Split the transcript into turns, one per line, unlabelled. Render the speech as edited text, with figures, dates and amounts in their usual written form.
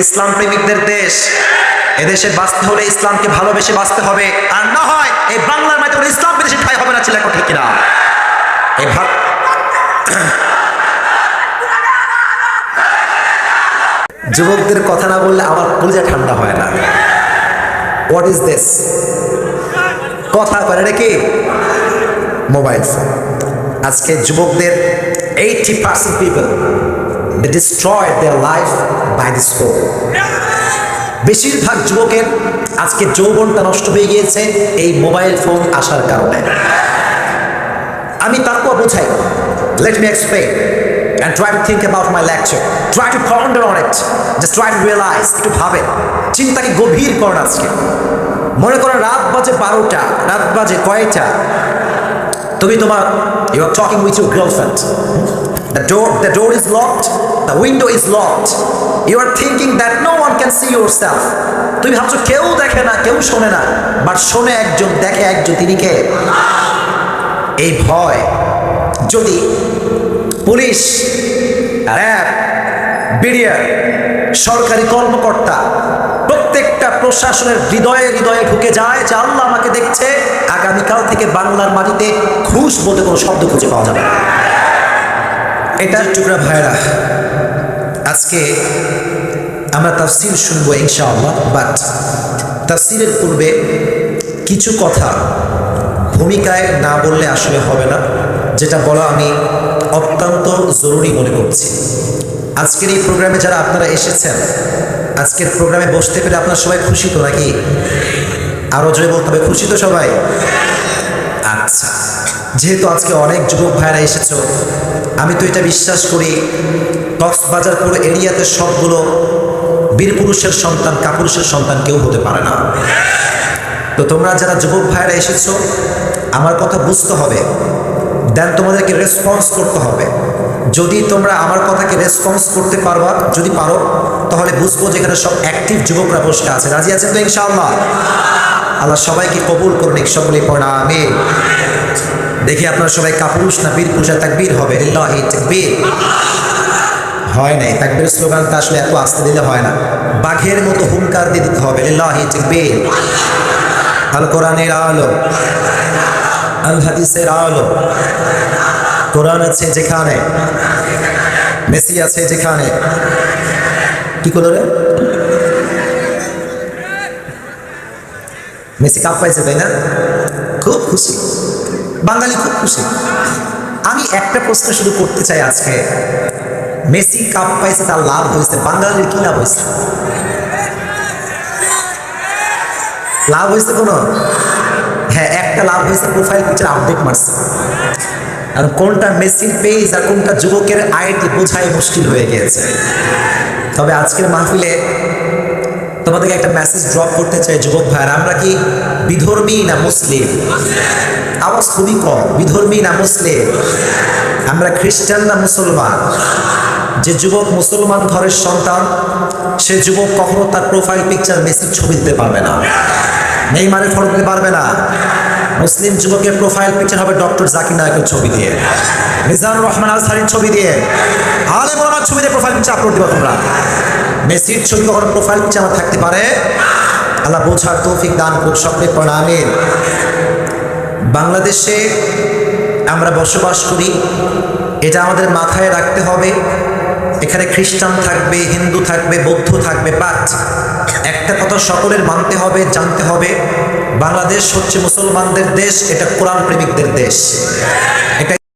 ইসলাম প্রেমিকদের দেশ। এদেশে বাঁচতে হলে ইসলামকে ভালোবেসে বাঁচতে হবে, আর না হয় এই বাংলার মাটিতে ইসলাম বিদেশে ঠাঁই হবে না। ছিল ঠিক কিনা? এই যুবকদের কথা না বললে আমার কলিজা ঠান্ডা হয় না। What is this? কথা বলে এটা কি? Mobile phone. আজকে যুবকদের 80% people they destroyed their life by this phone. বেশিরভাগ যুবকের আজকে যৌবনটা নষ্ট হয়ে গিয়েছে এই মোবাইল ফোন আসার কারণে। আমি তারপর বোঝাই, let me explain and try to think about my lecture, try to ponder on it, just try to realize, একটু ভাবেন, চিন্তাকে গভীর করেন। আজকে মনে করেন রাত বাজে 12টা, রাত বাজে কয়টা? তুমি তোমার you are talking with your girlfriend. The door is locked, the window is locked. You are thinking that no one can see yourself. তুমি ভাবছো কেউ দেখে না, কেউ শোনে না, বাট শোনে একজন, দেখে একজন, তিনি কে? এই ভয় যদি পুলিশ, র্যাব, বিডিআর, সরকারি কর্মকর্তা প্রত্যেকটা প্রশাসনের হৃদয়ে হৃদয়ে ঢুকে যায় যে আল্লাহ আমাকে দেখছে, আগামীকাল থেকে বাংলার মাটিতে ঘুষ বলতে কোনো শব্দ খুঁজে পাওয়া যাবে না। এটা টুকরা ভাইরা, আজকে আমরা তাফসীর শুনবো ইনশাআল্লাহ, বাট তাফসীরের পূর্বে কিছু কথা ভূমিকায় না বললে আসলে হবে না, যেটা বলা আমি অত্যন্ত জরুরি মনে করছি। আজকের এই প্রোগ্রামে যারা আপনারা এসেছেন, আজকের প্রোগ্রামে বসতে পেরে আপনারা সবাই খুশি তো নাকি? আরও জোরে বলতে হবে, খুশি তো সবাই? আচ্ছা, যেহেতু আজকে অনেক যুবক ভাইরা এসেছো, আমি তো এটা বিশ্বাস করি কক্সবাজার পুরো এরিয়াতে সবগুলো বীরপুরুষের সন্তান, কাপুরুষের সন্তান কেউ হতে পারে না। তো তোমরা যারা যুবক ভাইরা এসেছো, আমার কথা বুঝতে হবে, দেন তোমাদেরকে রেসপন্স করতে হবে। যদি তোমরা আমার কথাকে রেসপন্স করতে পারবা, যদি পারো, তাহলে বুঝবো যে এখানে সব অ্যাক্টিভ যুবকরা বসে আছে। রাজি আছেন তো ইনশাআল্লাহ? আল্লাহ সবাইকে কবুল করুন, সকলেই পড়া আমিন। দেখি আপনারা সবাই কাপুরুষ না বীরপুরুষ? তাকবীর হবে, লিল্লাহি তাকবীর। হয় নাই, তাকবীর স্লোগানটা আসলে এত আস্তে দিলে হয় না, বাঘের মতো হুঙ্কার দিয়ে দিতে হবে, লিল্লাহি তাকবীর। আল কোরআনের আলো, আল হাদিসের আলো। কোরআন আছে যেখানে, মেসি আছে যেখানে। কি করলো রে? মেসি কাপ পাইছে, তাই না? খুব খুশি, বাঙালি খুব খুশি। আমি একটা প্রশ্ন শুধু করতে চাই আজকে, মেসি কাপ পাইছে, তার লাভ হয়েছে, বাঙালির কি লাভ হয়েছে? লাভ হয়েছে কোনো? হ্যাঁ, একটা লাভ হয়েছে, প্রোফাইল পিকচার আপডেট মারছে। আর কোনটা মেসির পেজ আর কোনটা যুবকের আইডি বোঝাই মুশকিল হয়ে গিয়েছে। তবে আজকের মাহফিলে তোমাদেরকে একটা মেসেজ ড্রপ করতে চাই যুবক ভাইরা, আমরা কি বিধর্মী না মুসলিম? আওয়াজ খুবই কম। বিধর্মী না মুসলিম? আমরা খ্রিস্টান না মুসলমান? যে যুবক মুসলমান ঘরের সন্তান, সে যুবক কখনো তার প্রোফাইল পিকচার মেসির ছবি দিতে পারবে না, নেইমারের ফটো দিতে পারবে না। মুসলিম যুবকের প্রোফাইল পিকচার হবে ডক্টর জাকির নায়কের ছবি দিয়ে, মিজানুর রহমান আনসারীর ছবি দিয়ে, আলেম ওলামার ছবি দিয়ে প্রোফাইল পিকচার আপলোড দিবা তোমরা। মেসির ছবি কখনো প্রোফাইল পিকচার আমার থাকতে পারে? আল্লাহ বোঝার তৌফিক দান করুন, সকলে পড়া আমিন। বাংলাদেশে আমরা বসবাস করি, এটা আমাদের মাথায় রাখতে হবে। এখানে খ্রিস্টান থাকবে, হিন্দু থাকবে, বৌদ্ধ থাকবে, বাট একটা কথা সকলের মানতে হবে, জানতে হবে, বাংলাদেশ হচ্ছে মুসলমানদের দেশ, এটা কোরআন প্রেমিকদের দেশ। এটা